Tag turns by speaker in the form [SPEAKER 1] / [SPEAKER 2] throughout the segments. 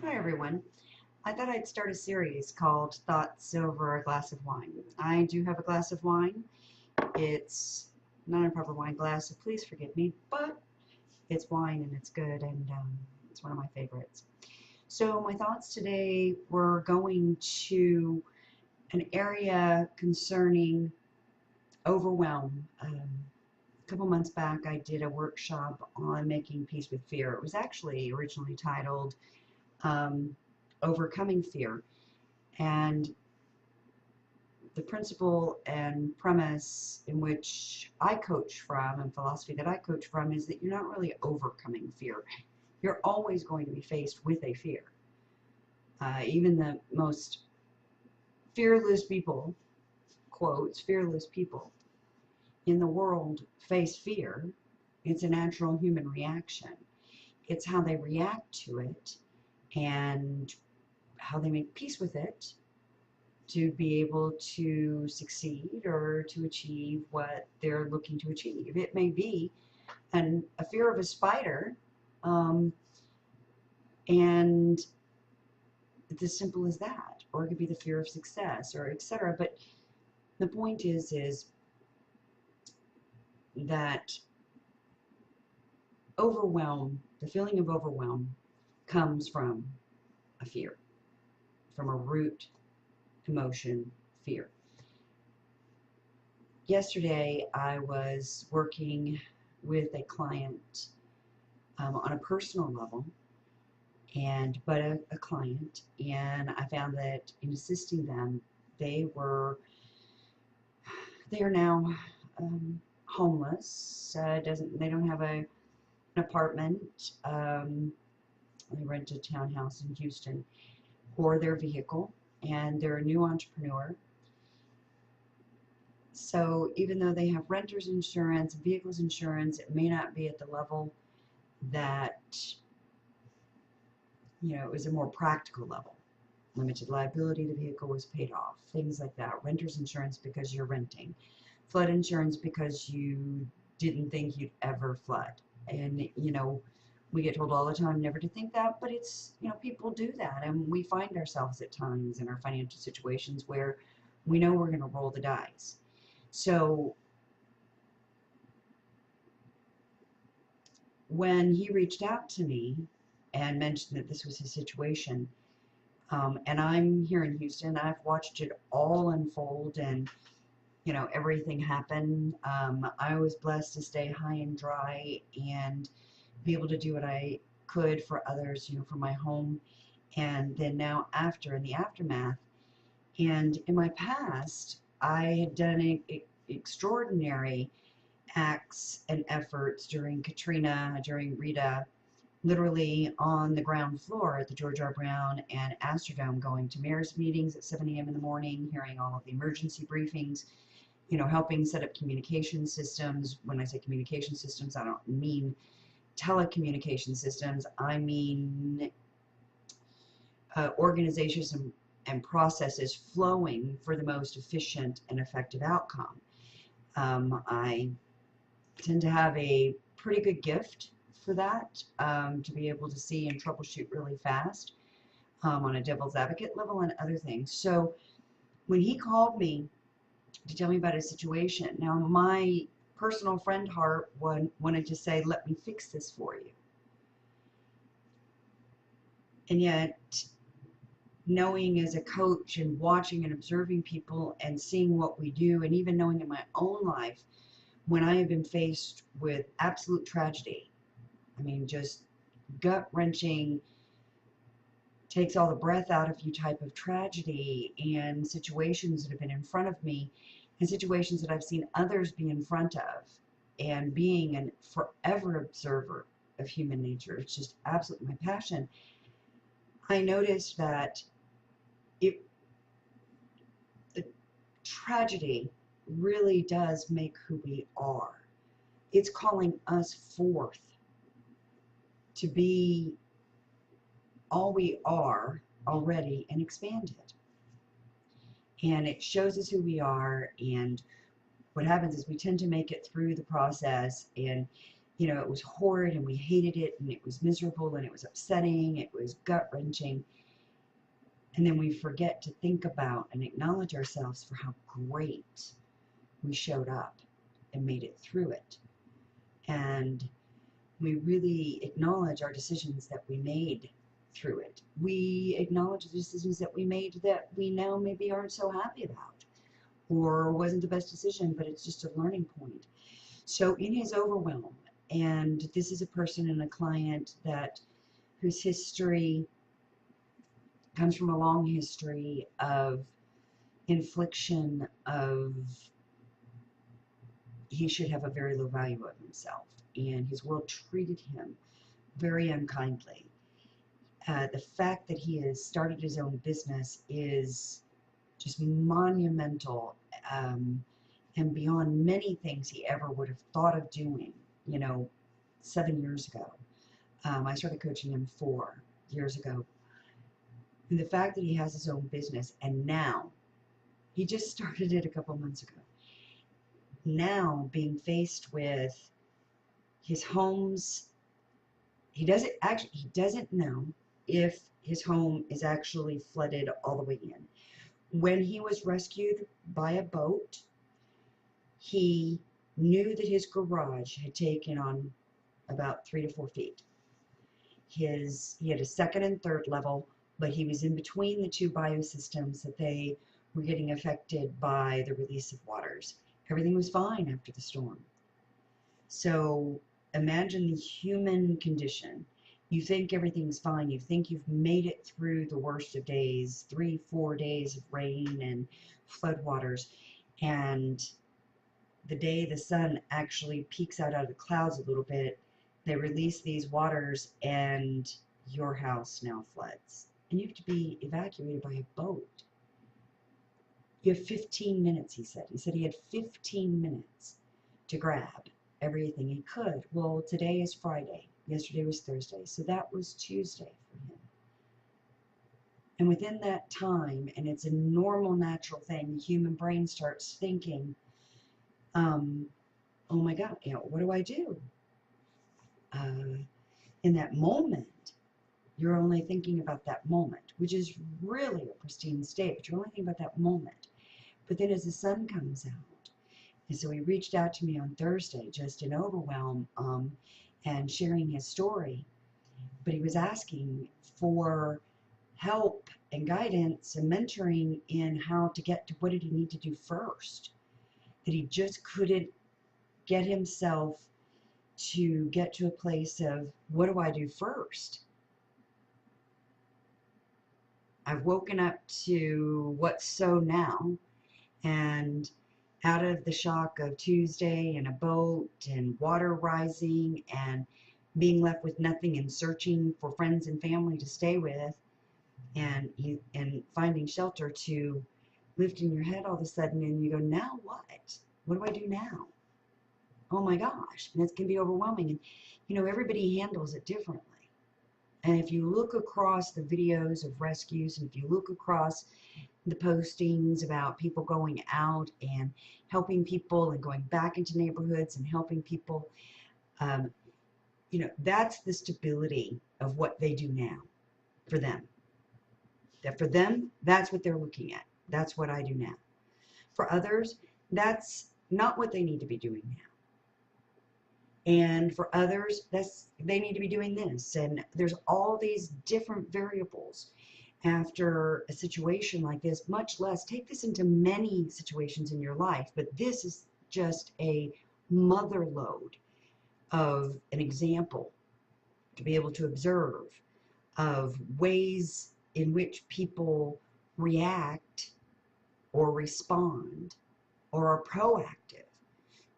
[SPEAKER 1] Hi everyone. I thought I'd start a series called Thoughts Over a Glass of Wine. I do have a glass of wine. It's not a proper wine glass, so please forgive me, but it's wine and it's good and it's one of my favorites. So my thoughts today were going to an area concerning overwhelm. A couple months back I did a workshop on making peace with fear. It was actually originally titled um, Overcoming Fear. And the principle and premise in which I coach from and philosophy that I coach from is that you're not really overcoming fear. You're always going to be faced with a fear. Even the most fearless people, quotes, fearless people in the world face fear. It's a natural human reaction. It's how they react to it and how they make peace with it to be able to succeed or to achieve what they're looking to achieve. It may be a fear of a spider, um, and it's as simple as that, or it could be the fear of success, or etc. But the point is that the feeling of overwhelm, comes from a fear, from a root emotion, fear. Yesterday, I was working with a client on a personal level, but a client, and I found that in assisting them, they are now homeless. They don't have an apartment. They rent a townhouse in Houston or their vehicle, and they're a new entrepreneur. So even though they have renter's insurance, vehicles insurance, it may not be at the level that, it was a more practical level. Limited liability, the vehicle was paid off, things like that. Renter's insurance because you're renting. Flood insurance because you didn't think you'd ever flood. And, we get told all the time never to think that, but it's, people do that. And we find ourselves at times in our financial situations where we know we're going to roll the dice. So when he reached out to me and mentioned that this was his situation, and I'm here in Houston, I've watched it all unfold and, everything happen. I was blessed to stay high and dry and be able to do what I could for others, for my home. And then now in the aftermath, and in my past, I had done extraordinary acts and efforts during Katrina, during Rita, literally on the ground floor at the George R. Brown and Astrodome, going to mayor's meetings at 7 a.m. in the morning, hearing all of the emergency briefings, helping set up communication systems. When I say communication systems, I don't mean telecommunication systems. I mean organizations and processes flowing for the most efficient and effective outcome. I tend to have a pretty good gift for that, to be able to see and troubleshoot really fast on a devil's advocate level and other things. So when he called me to tell me about his situation, now my personal friend heart wanted to say, let me fix this for you. And yet, knowing as a coach and watching and observing people and seeing what we do, and even knowing in my own life, when I have been faced with absolute tragedy, I mean, just gut-wrenching, takes all the breath out of you type of tragedy, and situations that have been in front of me, and situations that I've seen others be in front of, and being a forever observer of human nature, it's just absolutely my passion. I noticed that the tragedy really does make who we are. It's calling us forth to be all we are already and expand it. And it shows us who we are, and what happens is we tend to make it through the process, and You know, it was horrid and we hated it and it was miserable and it was upsetting, it was gut-wrenching. And then we forget to think about and acknowledge ourselves for how great we showed up and made it through it. And we really acknowledge our decisions that we made through it. We acknowledge the decisions that we made that we now maybe aren't so happy about, or wasn't the best decision, but it's just a learning point. So in his overwhelm, and this is a person and a client that whose history comes from a long history of infliction of he should have a very low value of himself, and his world treated him very unkindly. The fact that he has started his own business is just monumental, and beyond many things he ever would have thought of doing, 7 years ago. I started coaching him 4 years ago. And the fact that he has his own business, and now, he just started it a couple months ago, now being faced with his homes, he doesn't know if his home is actually flooded all the way in. When he was rescued by a boat, he knew that his garage had taken on about 3 to 4 feet. He had a second and third level, but he was in between the two biosystems that they were getting affected by the release of waters. Everything was fine after the storm. So imagine the human condition. You think everything's fine. You think you've made it through the worst of days, 3-4 days of rain and floodwaters, and the day the sun actually peeks out of the clouds a little bit, they release these waters and your house now floods. And you have to be evacuated by a boat. You have 15 minutes, he said. He said he had 15 minutes to grab everything he could. Well, today is Friday. Yesterday was Thursday. So that was Tuesday for him. And within that time, and it's a normal, natural thing, the human brain starts thinking, oh my God, what do I do? In that moment, you're only thinking about that moment, which is really a pristine state, but you're only thinking about that moment. But then as the sun comes out, and so he reached out to me on Thursday, just in Overwhelm, and sharing his story, but he was asking for help and guidance and mentoring in how to get to what did he need to do first, that he just couldn't get himself to get to a place of, what do I do first? I've woken up to what's so now, and out of the shock of Tuesday and a boat and water rising and being left with nothing and searching for friends and family to stay with, and finding shelter, to lifting your head all of a sudden and you go, now what? What do I do now? Oh my gosh. And it can be overwhelming. And, everybody handles it differently. And if you look across the videos of rescues, and if you look across the postings about people going out and helping people and going back into neighborhoods and helping people, that's the stability of what they do now for them. That for them, that's what they're looking at. That's what I do now. For others, that's not what they need to be doing now. And for others, they need to be doing this. And there's all these different variables after a situation like this, much less take this into many situations in your life. But this is just a mother lode of an example to be able to observe of ways in which people react or respond or are proactive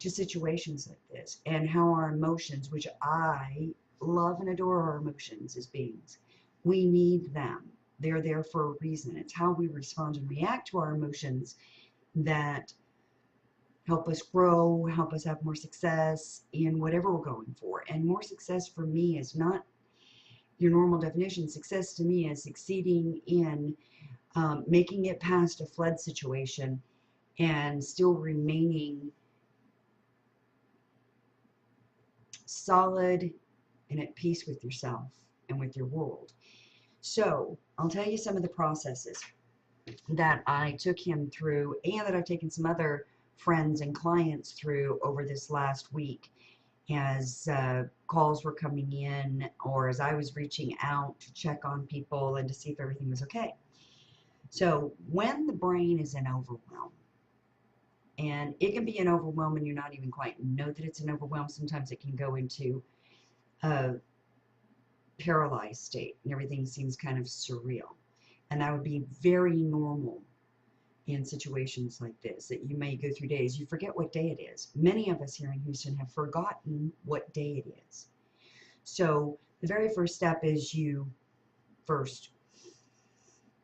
[SPEAKER 1] to situations like this, and how our emotions, which I love and adore our emotions as beings, we need them. They're there for a reason. It's how we respond and react to our emotions that help us grow, help us have more success in whatever we're going for. And more success for me is not your normal definition. Success to me is succeeding in making it past a flood situation and still remaining solid and at peace with yourself and with your world. So I'll tell you some of the processes that I took him through and that I've taken some other friends and clients through over this last week as calls were coming in or as I was reaching out to check on people and to see if everything was okay. So when the brain is in overwhelm, and it can be an overwhelm and you not even quite know that it's an overwhelm, sometimes it can go into a paralyzed state and everything seems kind of surreal. And that would be very normal in situations like this, that you may go through days, you forget what day it is. Many of us here in Houston have forgotten what day it is. So the very first step is you first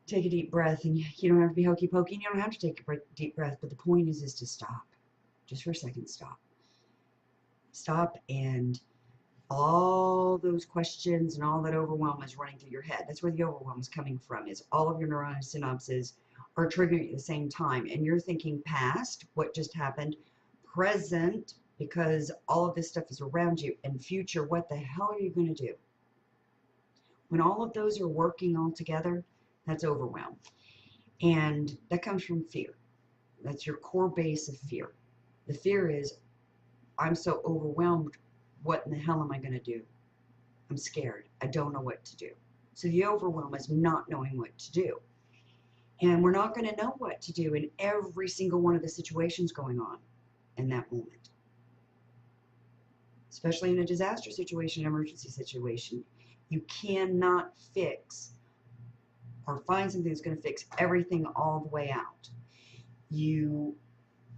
[SPEAKER 1] take a deep breath, and you don't have to be hokey pokey, and you don't have to take a deep breath, but the point is to stop. Just for a second, stop. Stop, and all those questions and all that overwhelm is running through your head. That's where the overwhelm is coming from, is all of your neuron synapses are triggering at the same time, and you're thinking past, what just happened, present, because all of this stuff is around you, and future, what the hell are you going to do? When all of those are working all together, that's overwhelm. And that comes from fear. That's your core base of fear. The fear is, I'm so overwhelmed, what in the hell am I going to do? I'm scared. I don't know what to do. So the overwhelm is not knowing what to do. And we're not going to know what to do in every single one of the situations going on in that moment. Especially in a disaster situation, emergency situation. You cannot fix or find something that's going to fix everything all the way out. You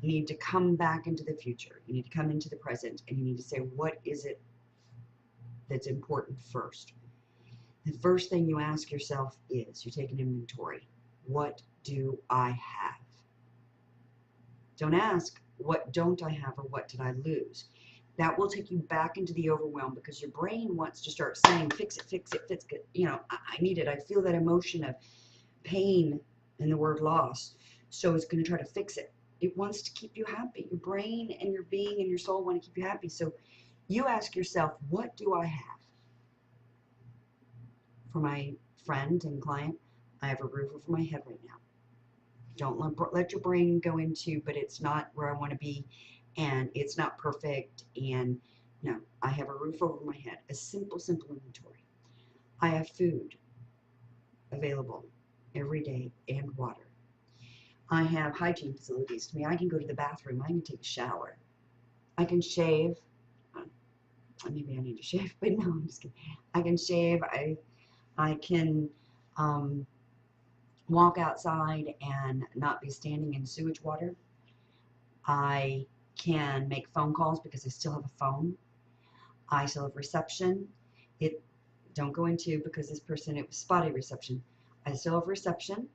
[SPEAKER 1] need to come back into the future. You need to come into the present, and you need to say, what is it that's important first? The first thing you ask yourself is, you take an inventory. What do I have? Don't ask, what don't I have, or what did I lose? That will take you back into the overwhelm, because your brain wants to start saying, fix it, fix it, fix it. You know, I need it. I feel that emotion of pain and the word loss. So it's going to try to fix it. It wants to keep you happy. Your brain and your being and your soul want to keep you happy. So you ask yourself, what do I have? For my friend and client, I have a roof over my head right now. Don't let your brain go into, but it's not where I want to be, and it's not perfect, and no, I have a roof over my head, a simple inventory. I have food available every day and water. I have hygiene facilities to me. I can go to the bathroom. I can take a shower. I can shave. Maybe I need to shave, but no, I'm just kidding. I can shave. I can walk outside and not be standing in sewage water. I can make phone calls because I still have a phone. I still have reception. Don't go into, because this person, it was spotty reception. I still have reception.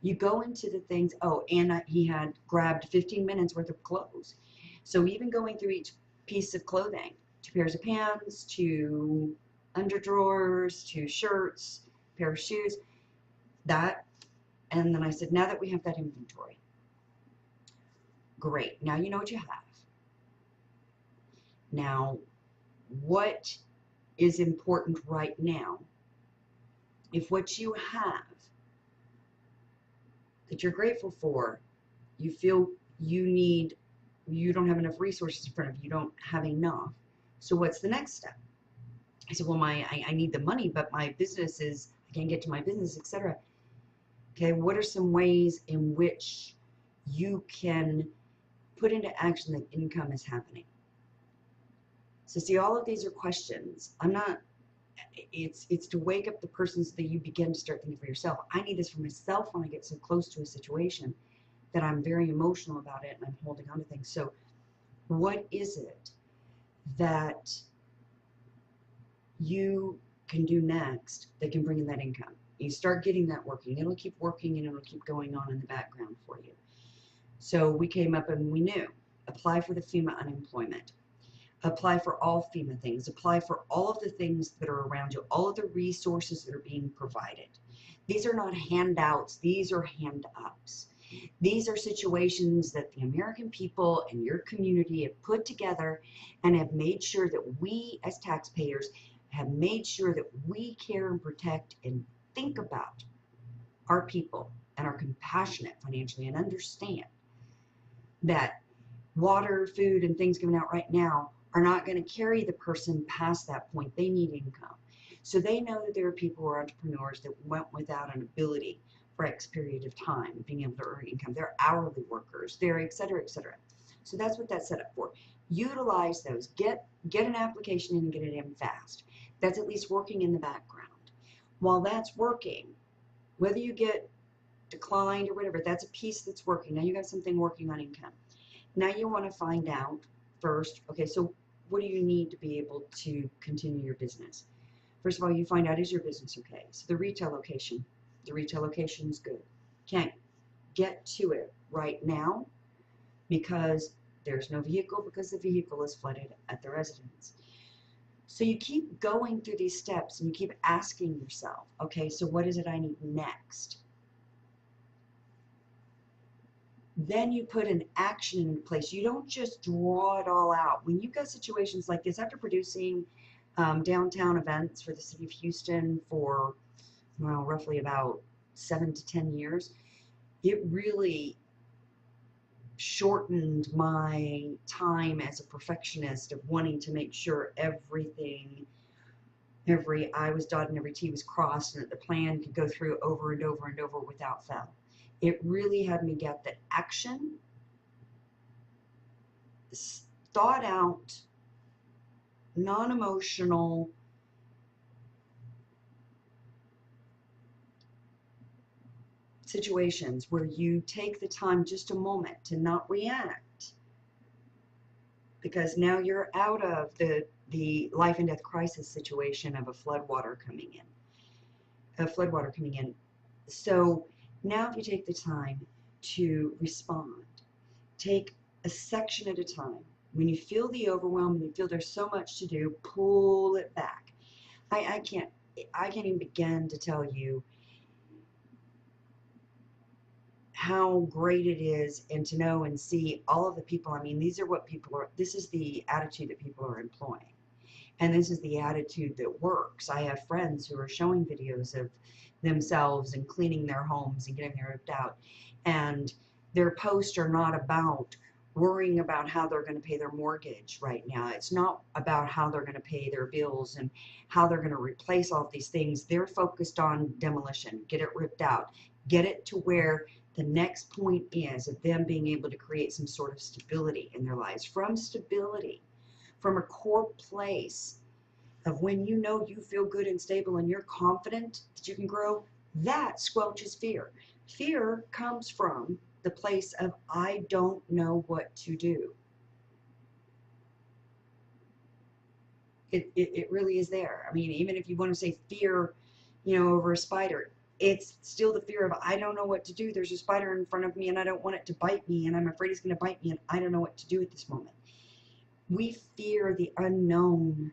[SPEAKER 1] You go into the things, oh, and he had grabbed 15 minutes worth of clothes. So even going through each piece of clothing, 2 pairs of pants, 2 underdrawers, 2 shirts, pair of shoes, that. And then I said, now that we have that inventory, great, now you know what you have. Now, what is important right now? If what you have that you're grateful for, you feel you don't have enough resources in front of you, you don't have enough. So what's the next step? I said, well, I need the money, but my business is, I can't get to my business, etc. Okay, what are some ways in which you can put into action that income is happening? So see, all of these are questions. It's to wake up the person so that you begin to start thinking for yourself. I need this for myself when I get so close to a situation that I'm very emotional about it and I'm holding on to things. So what is it that you can do next that can bring in that income? You start getting that working. It'll keep working and it'll keep going on in the background for you. So we came up and we knew, apply for the FEMA unemployment. Apply for all FEMA things. Apply for all of the things that are around you, all of the resources that are being provided. These are not handouts. These are hand-ups. These are situations that the American people and your community have put together and have made sure that we as taxpayers have made sure that we care and protect and think about our people and are compassionate financially and understand that water, food, and things given out right now are not going to carry the person past that point. They need income. So they know that there are people who are entrepreneurs that went without an ability for X period of time, being able to earn income. They're hourly workers, they're et cetera, et cetera. So that's what that's set up for. Utilize those. Get an application in and get it in fast. That's at least working in the background. While that's working, whether you get declined or whatever, that's a piece that's working. Now you got something working on income. Now you want to find out first, okay, so what do you need to be able to continue your business? First of all, you find out, is your business okay? So the retail location is good. Can't get to it right now because there's no vehicle, because the vehicle is flooded at the residence. So you keep going through these steps and you keep asking yourself, okay, so what is it I need next? Then you put an action in place. You don't just draw it all out. When you've got situations like this, after producing downtown events for the city of Houston for, well, roughly about 7 to 10 years, it really shortened my time as a perfectionist of wanting to make sure everything, every I was dotted and every T was crossed, and that the plan could go through over and over and over without fail. It really had me get that action, thought out, non-emotional, situations where you take the time, just a moment, to not react, because now you're out of the life and death crisis situation of a floodwater coming in. So now if you take the time to respond, take a section at a time. When you feel the overwhelm and you feel there's so much to do, pull it back. I can't even begin to tell you how great it is, and to know and see all of the people. I mean, these are what people are, this is the attitude that people are employing. And this is the attitude that works. I have friends who are showing videos of themselves and cleaning their homes and getting them ripped out. And their posts are not about worrying about how they're going to pay their mortgage right now. It's not about how they're going to pay their bills and how they're going to replace all of these things. They're focused on demolition, get it ripped out, get it to where the next point is of them being able to create some sort of stability in their lives. From stability, from a core place of when you know you feel good and stable and you're confident that you can grow, that squelches fear. Fear comes from the place of, I don't know what to do. It really is there. I mean, even if you want to say fear, over a spider, it's still the fear of, I don't know what to do. There's a spider in front of me and I don't want it to bite me, and I'm afraid it's going to bite me and I don't know what to do at this moment. We fear the unknown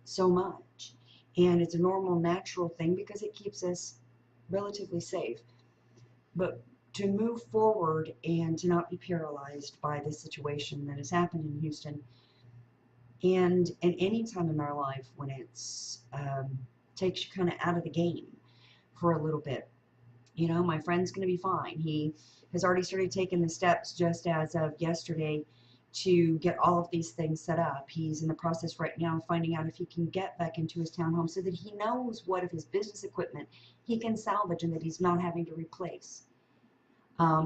[SPEAKER 1] so much, and it's a normal, natural thing because it keeps us relatively safe. But to move forward and to not be paralyzed by this situation that has happened in Houston, and any time in our life when it's takes you kind of out of the game for a little bit. My friend's going to be fine. He has already started taking the steps just as of yesterday to get all of these things set up. He's in the process right now of finding out if he can get back into his townhome so that he knows what of his business equipment he can salvage and that he's not having to replace.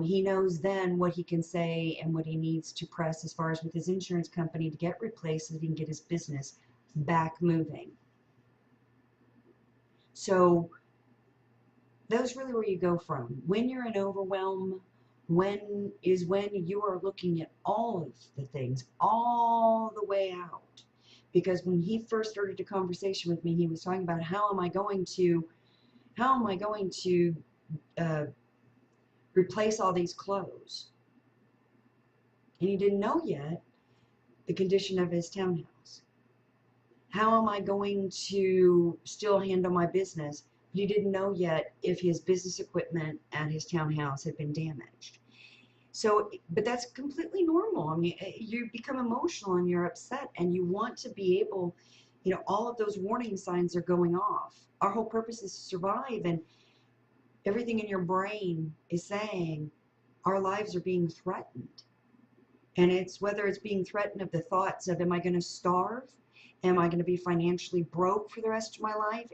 [SPEAKER 1] He knows then what he can say and what he needs to press as far as with his insurance company to get replaced so that he can get his business back moving. So that's really where you go from. When you're in overwhelm, when you are looking at all of the things all the way out. Because when he first started the conversation with me, he was talking about how am I going to replace all these clothes. And he didn't know yet the condition of his townhouse. How am I going to still handle my business? But he didn't know yet if his business equipment at his townhouse had been damaged. So, but that's completely normal. I mean, you become emotional and you're upset and you want to be able, all of those warning signs are going off. Our whole purpose is to survive, and everything in your brain is saying our lives are being threatened. And it's whether it's being threatened of the thoughts of, am I going to starve? Am I going to be financially broke for the rest of my life?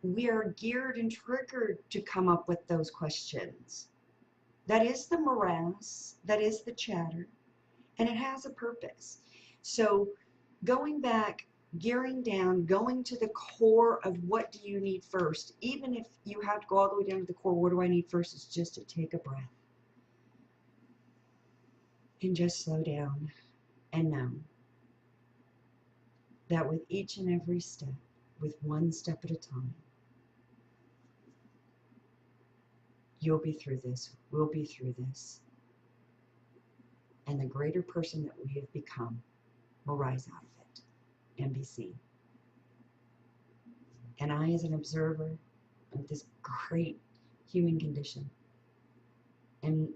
[SPEAKER 1] We are geared and triggered to come up with those questions. That is the morass, that is the chatter, and it has a purpose. So going back, gearing down, going to the core of what do you need first, even if you have to go all the way down to the core, what do I need first, is just to take a breath and just slow down and know that with each and every step, with one step at a time, you'll be through this, we'll be through this, and the greater person that we have become will rise out of it and be seen. And I, as an observer of this great human condition, am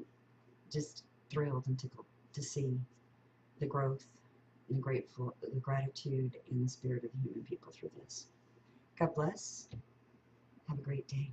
[SPEAKER 1] just thrilled and tickled to see the growth and the gratitude and the spirit of the human people through this. God bless. Have a great day.